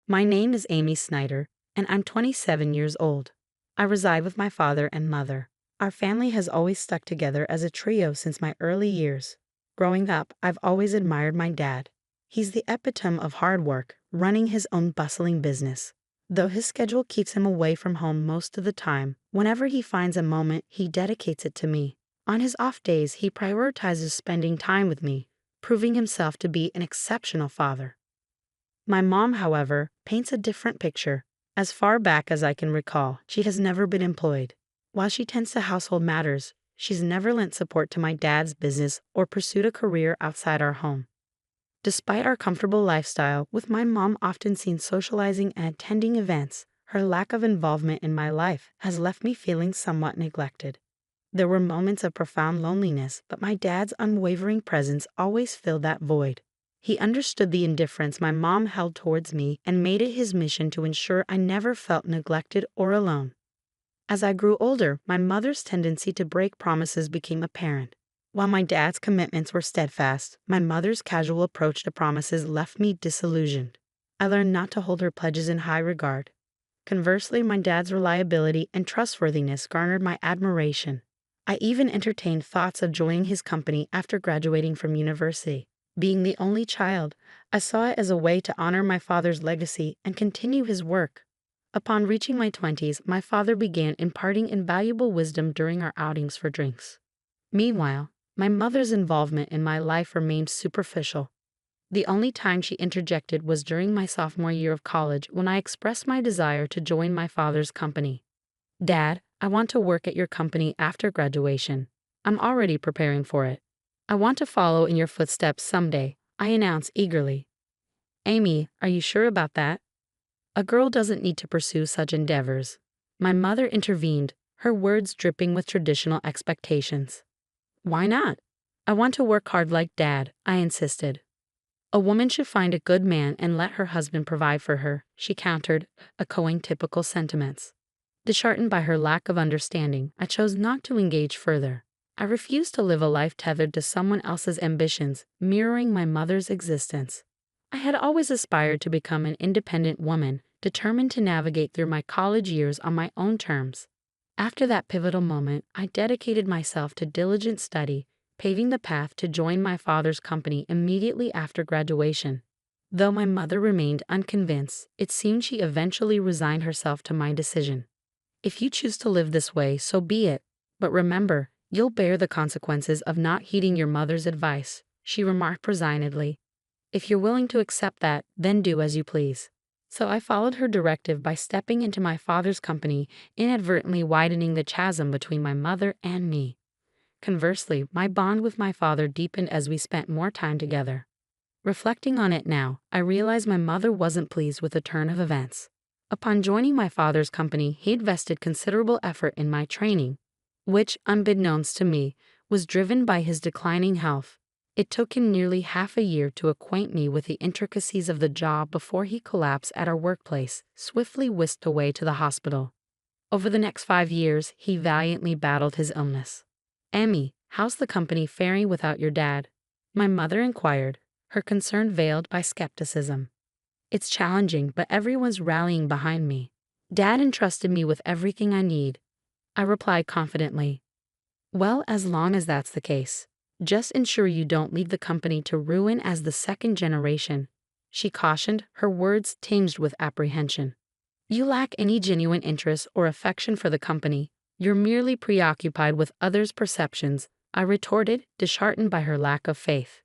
My name is Amy Snyder, and I'm 27 years old. I reside with my father and mother. Our family has always stuck together as a trio since my early years. Growing up, I've always admired my dad. He's the epitome of hard work, running his own bustling business. Though his schedule keeps him away from home most of the time, whenever he finds a moment, he dedicates it to me. On his off days, he prioritizes spending time with me, proving himself to be an exceptional father. My mom, however, paints a different picture. As far back as I can recall, she has never been employed. While she tends to household matters, she's never lent support to my dad's business or pursued a career outside our home. Despite our comfortable lifestyle, with my mom often seen socializing and attending events, her lack of involvement in my life has left me feeling somewhat neglected. There were moments of profound loneliness, but my dad's unwavering presence always filled that void. He understood the indifference my mom held towards me and made it his mission to ensure I never felt neglected or alone. As I grew older, my mother's tendency to break promises became apparent. While my dad's commitments were steadfast, my mother's casual approach to promises left me disillusioned. I learned not to hold her pledges in high regard. Conversely, my dad's reliability and trustworthiness garnered my admiration. I even entertained thoughts of joining his company after graduating from university. Being the only child, I saw it as a way to honor my father's legacy and continue his work. Upon reaching my 20s, my father began imparting invaluable wisdom during our outings for drinks. Meanwhile, my mother's involvement in my life remained superficial. The only time she interjected was during my sophomore year of college when I expressed my desire to join my father's company. "Dad, I want to work at your company after graduation. I'm already preparing for it. I want to follow in your footsteps someday," I announced eagerly. "Amy, are you sure about that? A girl doesn't need to pursue such endeavors." My mother intervened, her words dripping with traditional expectations. "Why not? I want to work hard like Dad," I insisted. "A woman should find a good man and let her husband provide for her," she countered, echoing typical sentiments. Disheartened by her lack of understanding, I chose not to engage further. I refused to live a life tethered to someone else's ambitions, mirroring my mother's existence. I had always aspired to become an independent woman, determined to navigate through my college years on my own terms. After that pivotal moment, I dedicated myself to diligent study, paving the path to join my father's company immediately after graduation. Though my mother remained unconvinced, it seemed she eventually resigned herself to my decision. "If you choose to live this way, so be it. But remember, you'll bear the consequences of not heeding your mother's advice," she remarked resignedly. "If you're willing to accept that, then do as you please." So I followed her directive by stepping into my father's company, inadvertently widening the chasm between my mother and me. Conversely, my bond with my father deepened as we spent more time together. Reflecting on it now, I realized my mother wasn't pleased with the turn of events. Upon joining my father's company, he invested considerable effort in my training, which, unbeknownst to me, was driven by his declining health. It took him nearly half a year to acquaint me with the intricacies of the job before he collapsed at our workplace, swiftly whisked away to the hospital. Over the next 5 years, he valiantly battled his illness. "Amy, how's the company faring without your dad?" my mother inquired, her concern veiled by skepticism. "It's challenging, but everyone's rallying behind me. Dad entrusted me with everything I need," I replied confidently. "Well, as long as that's the case, just ensure you don't leave the company to ruin as the second generation," she cautioned, her words tinged with apprehension. "You lack any genuine interest or affection for the company. You're merely preoccupied with others' perceptions," I retorted, disheartened by her lack of faith.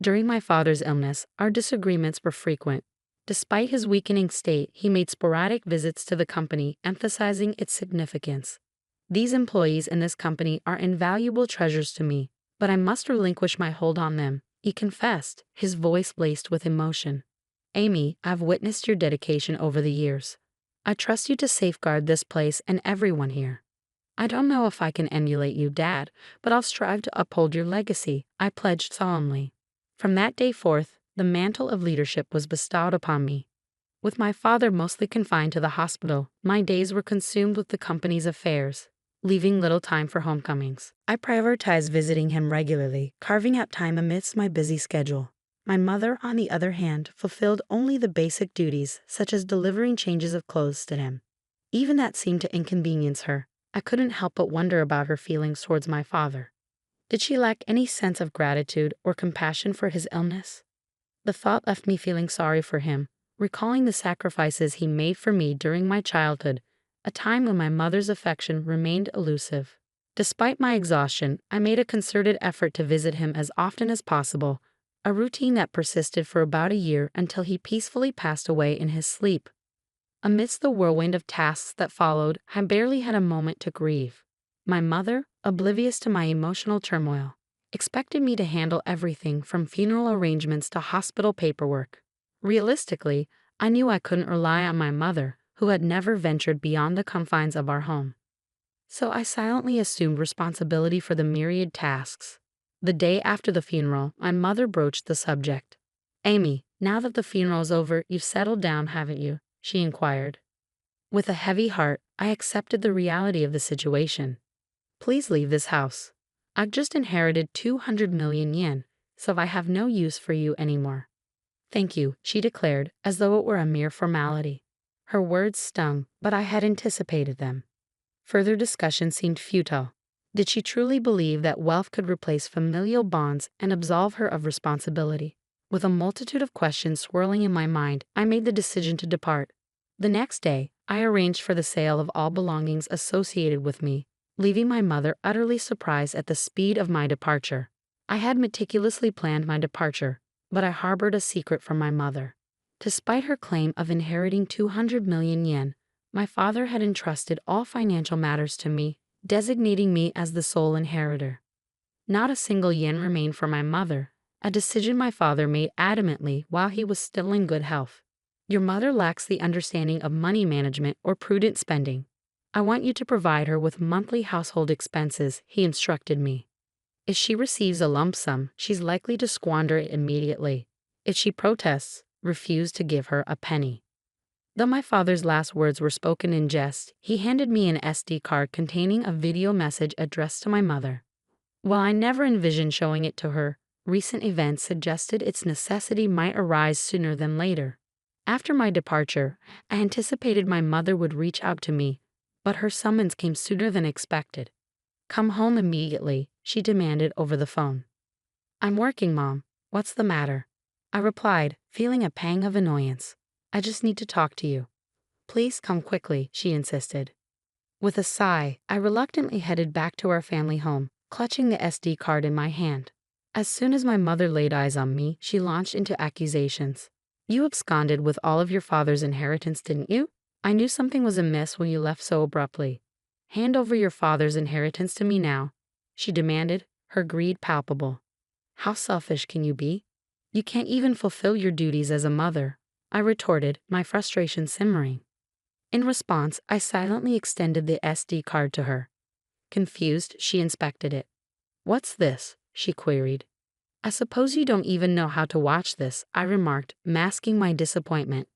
During my father's illness, our disagreements were frequent. Despite his weakening state, he made sporadic visits to the company, emphasizing its significance. "These employees in this company are invaluable treasures to me, but I must relinquish my hold on them," he confessed, his voice laced with emotion. "Amy, I've witnessed your dedication over the years. I trust you to safeguard this place and everyone here. I don't know if I can emulate you, Dad, but I'll strive to uphold your legacy," I pledged solemnly. From that day forth, the mantle of leadership was bestowed upon me. With my father mostly confined to the hospital, my days were consumed with the company's affairs, leaving little time for homecomings. I prioritized visiting him regularly, carving out time amidst my busy schedule. My mother, on the other hand, fulfilled only the basic duties, such as delivering changes of clothes to him. Even that seemed to inconvenience her. I couldn't help but wonder about her feelings towards my father. Did she lack any sense of gratitude or compassion for his illness? The thought left me feeling sorry for him, recalling the sacrifices he made for me during my childhood, a time when my mother's affection remained elusive. Despite my exhaustion, I made a concerted effort to visit him as often as possible, a routine that persisted for about a year until he peacefully passed away in his sleep. Amidst the whirlwind of tasks that followed, I barely had a moment to grieve. My mother, oblivious to my emotional turmoil, expected me to handle everything from funeral arrangements to hospital paperwork. Realistically, I knew I couldn't rely on my mother, who had never ventured beyond the confines of our home. So I silently assumed responsibility for the myriad tasks. The day after the funeral, my mother broached the subject. "Amy, now that the funeral's over, you've settled down, haven't you?" she inquired. With a heavy heart, I accepted the reality of the situation. "Please leave this house. I've just inherited 200 million yen, so I have no use for you anymore." "Thank you," she declared, as though it were a mere formality. Her words stung, but I had anticipated them. Further discussion seemed futile. Did she truly believe that wealth could replace familial bonds and absolve her of responsibility? With a multitude of questions swirling in my mind, I made the decision to depart. The next day, I arranged for the sale of all belongings associated with me, leaving my mother utterly surprised at the speed of my departure. I had meticulously planned my departure, but I harbored a secret from my mother. Despite her claim of inheriting 200 million yen, my father had entrusted all financial matters to me, designating me as the sole inheritor. Not a single yen remained for my mother, a decision my father made adamantly while he was still in good health. "Your mother lacks the understanding of money management or prudent spending. I want you to provide her with monthly household expenses," he instructed me. "If she receives a lump sum, she's likely to squander it immediately. If she protests, refuse to give her a penny." Though my father's last words were spoken in jest, he handed me an SD card containing a video message addressed to my mother. While I never envisioned showing it to her, recent events suggested its necessity might arise sooner than later. After my departure, I anticipated my mother would reach out to me, but her summons came sooner than expected. "Come home immediately," she demanded over the phone. "I'm working, Mom. What's the matter?" I replied, feeling a pang of annoyance. "I just need to talk to you." "Please come quickly," she insisted. With a sigh, I reluctantly headed back to our family home, clutching the SD card in my hand. As soon as my mother laid eyes on me, she launched into accusations. "You absconded with all of your father's inheritance, didn't you? I knew something was amiss when you left so abruptly. Hand over your father's inheritance to me now," she demanded, her greed palpable. "How selfish can you be? You can't even fulfill your duties as a mother," I retorted, my frustration simmering. In response, I silently extended the SD card to her. Confused, she inspected it. "What's this?" she queried. "I suppose you don't even know how to watch this," I remarked, masking my disappointment.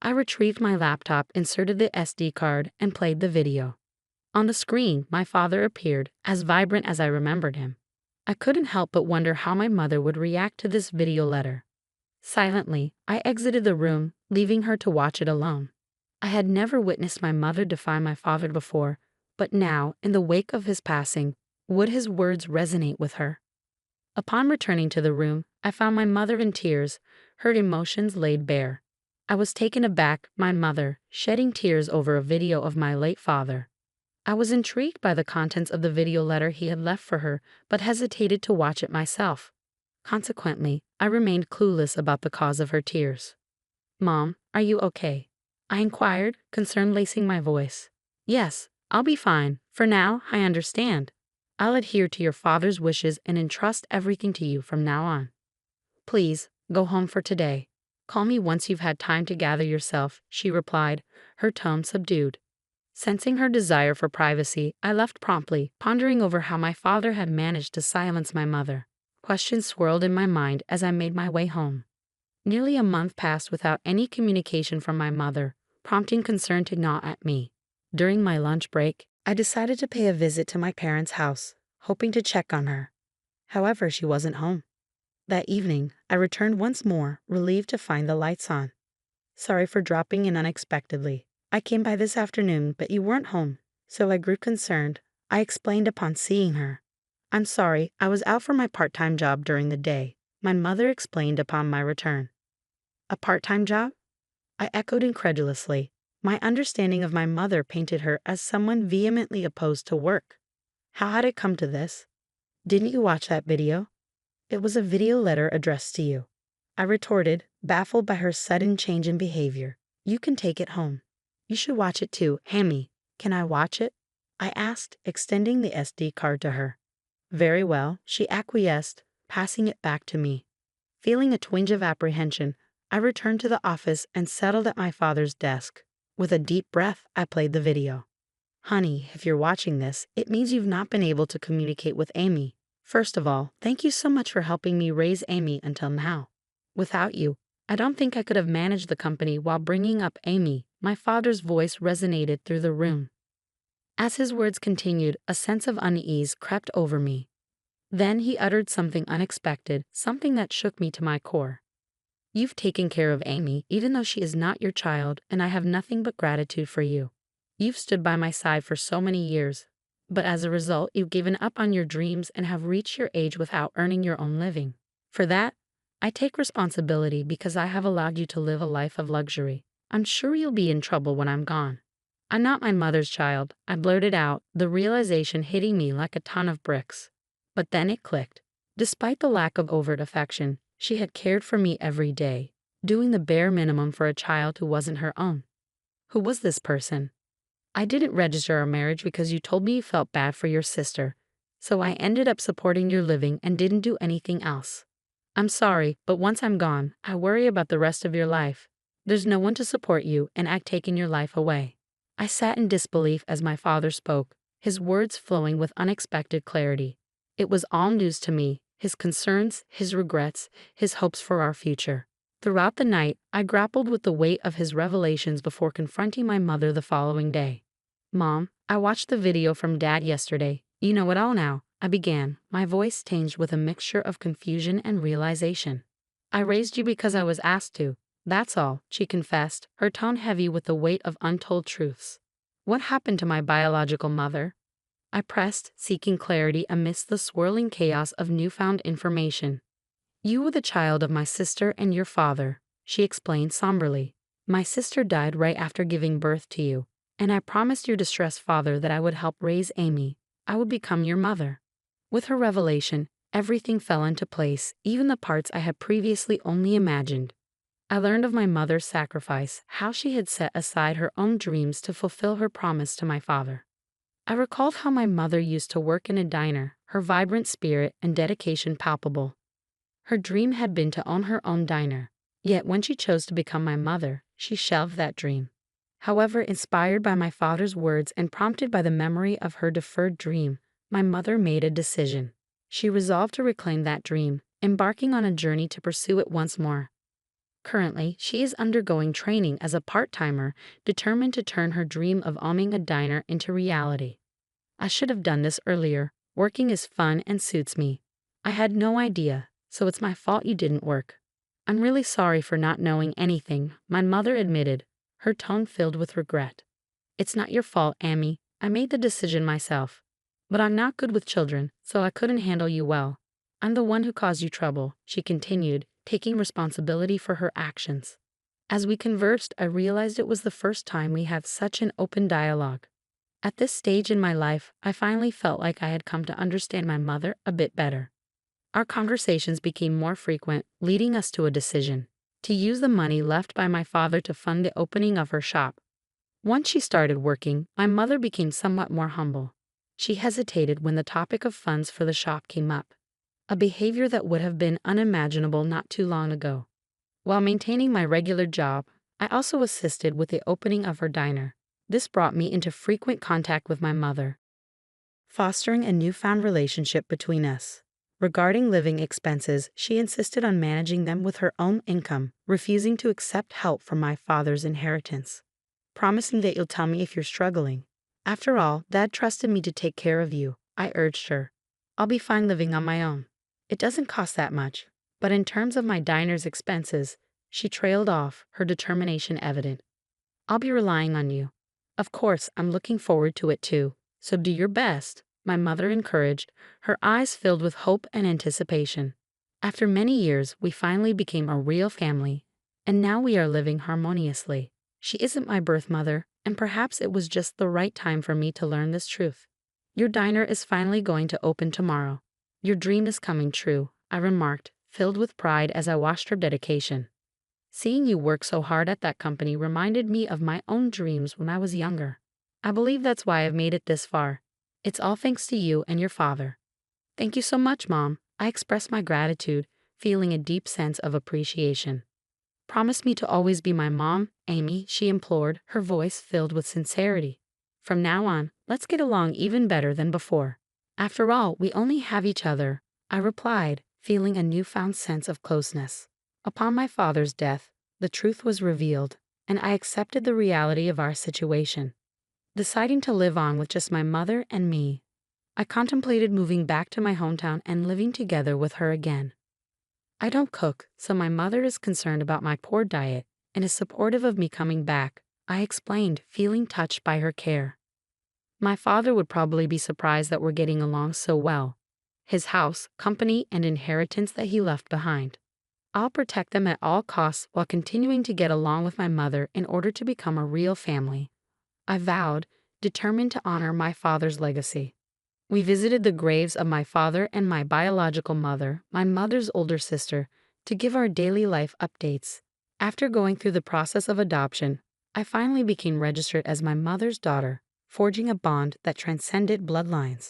I retrieved my laptop, inserted the SD card, and played the video. On the screen, my father appeared, as vibrant as I remembered him. I couldn't help but wonder how my mother would react to this video letter. Silently, I exited the room, leaving her to watch it alone. I had never witnessed my mother defy my father before, but now, in the wake of his passing, would his words resonate with her? Upon returning to the room, I found my mother in tears, her emotions laid bare. I was taken aback, my mother, shedding tears over a video of my late father. I was intrigued by the contents of the video letter he had left for her, but hesitated to watch it myself. Consequently, I remained clueless about the cause of her tears. "Mom, are you okay?" I inquired, concern lacing my voice. "Yes, I'll be fine. For now, I understand. I'll adhere to your father's wishes and entrust everything to you from now on. Please, go home for today. Call me once you've had time to gather yourself," she replied, her tone subdued. Sensing her desire for privacy, I left promptly, pondering over how my father had managed to silence my mother. Questions swirled in my mind as I made my way home. Nearly a month passed without any communication from my mother, prompting concern to gnaw at me. During my lunch break, I decided to pay a visit to my parents' house, hoping to check on her. However, she wasn't home. That evening, I returned once more, relieved to find the lights on. Sorry for dropping in unexpectedly. I came by this afternoon, but you weren't home, so I grew concerned. I explained upon seeing her. I'm sorry, I was out for my part-time job during the day, my mother explained upon my return. A part-time job? I echoed incredulously. My understanding of my mother painted her as someone vehemently opposed to work. How had it come to this? Didn't you watch that video? It was a video letter addressed to you. I retorted, baffled by her sudden change in behavior. You can take it home. You should watch it too, Amy. Can I watch it? I asked, extending the SD card to her. Very well, she acquiesced, passing it back to me. Feeling a twinge of apprehension, I returned to the office and settled at my father's desk. With a deep breath, I played the video. Honey, if you're watching this, it means you've not been able to communicate with Amy. First of all, thank you so much for helping me raise Amy until now. Without you, I don't think I could have managed the company while bringing up Amy. My father's voice resonated through the room. As his words continued, a sense of unease crept over me. Then he uttered something unexpected, something that shook me to my core. You've taken care of Amy, even though she is not your child, and I have nothing but gratitude for you. You've stood by my side for so many years, but as a result, you've given up on your dreams and have reached your age without earning your own living. For that, I take responsibility because I have allowed you to live a life of luxury. I'm sure you'll be in trouble when I'm gone. I'm not my mother's child, I blurted out, the realization hitting me like a ton of bricks. But then it clicked. Despite the lack of overt affection, she had cared for me every day, doing the bare minimum for a child who wasn't her own. Who was this person? I didn't register our marriage because you told me you felt bad for your sister, so I ended up supporting your living and didn't do anything else. I'm sorry, but once I'm gone, I worry about the rest of your life. There's no one to support you, and I've taken your life away. I sat in disbelief as my father spoke, his words flowing with unexpected clarity. It was all news to me, his concerns, his regrets, his hopes for our future. Throughout the night, I grappled with the weight of his revelations before confronting my mother the following day. Mom, I watched the video from Dad yesterday. You know it all now, I began, my voice tinged with a mixture of confusion and realization. I raised you because I was asked to. That's all, she confessed, her tone heavy with the weight of untold truths. What happened to my biological mother? I pressed, seeking clarity amidst the swirling chaos of newfound information. You were the child of my sister and your father, she explained somberly. My sister died right after giving birth to you, and I promised your distressed father that I would help raise Amy. I would become your mother. With her revelation, everything fell into place, even the parts I had previously only imagined. I learned of my mother's sacrifice, how she had set aside her own dreams to fulfill her promise to my father. I recalled how my mother used to work in a diner, her vibrant spirit and dedication palpable. Her dream had been to own her own diner, yet when she chose to become my mother, she shelved that dream. However, inspired by my father's words and prompted by the memory of her deferred dream, my mother made a decision. She resolved to reclaim that dream, embarking on a journey to pursue it once more. Currently, she is undergoing training as a part-timer, determined to turn her dream of owning a diner into reality. I should have done this earlier. Working is fun and suits me. I had no idea, so it's my fault you didn't work. I'm really sorry for not knowing anything, my mother admitted, her tone filled with regret. It's not your fault, Amy. I made the decision myself. But I'm not good with children, so I couldn't handle you well. I'm the one who caused you trouble, she continued, taking responsibility for her actions. As we conversed, I realized it was the first time we had such an open dialogue. At this stage in my life, I finally felt like I had come to understand my mother a bit better. Our conversations became more frequent, leading us to a decision: to use the money left by my father to fund the opening of her shop. Once she started working, my mother became somewhat more humble. She hesitated when the topic of funds for the shop came up, a behavior that would have been unimaginable not too long ago. While maintaining my regular job, I also assisted with the opening of her diner. This brought me into frequent contact with my mother, fostering a newfound relationship between us. Regarding living expenses, she insisted on managing them with her own income, refusing to accept help from my father's inheritance, promising that you'll tell me if you're struggling. After all, Dad trusted me to take care of you, I urged her. I'll be fine living on my own. It doesn't cost that much. But in terms of my diner's expenses, she trailed off, her determination evident. I'll be relying on you. Of course, I'm looking forward to it too, so do your best, my mother encouraged, her eyes filled with hope and anticipation. After many years, we finally became a real family, and now we are living harmoniously. She isn't my birth mother, and perhaps it was just the right time for me to learn this truth. Your diner is finally going to open tomorrow. Your dream is coming true, I remarked, filled with pride as I watched her dedication. Seeing you work so hard at that company reminded me of my own dreams when I was younger. I believe that's why I've made it this far. It's all thanks to you and your father. Thank you so much, Mom. I expressed my gratitude, feeling a deep sense of appreciation. Promise me to always be my mom, Amy, she implored, her voice filled with sincerity. From now on, let's get along even better than before. After all, we only have each other, I replied, feeling a newfound sense of closeness. Upon my father's death, the truth was revealed, and I accepted the reality of our situation. Deciding to live on with just my mother and me, I contemplated moving back to my hometown and living together with her again. I don't cook, so my mother is concerned about my poor diet and is supportive of me coming back, I explained, feeling touched by her care. My father would probably be surprised that we're getting along so well. His house, company, and inheritance that he left behind. I'll protect them at all costs while continuing to get along with my mother in order to become a real family. I vowed, determined to honor my father's legacy. We visited the graves of my father and my biological mother, my mother's older sister, to give our daily life updates. After going through the process of adoption, I finally became registered as my mother's daughter, forging a bond that transcended bloodlines.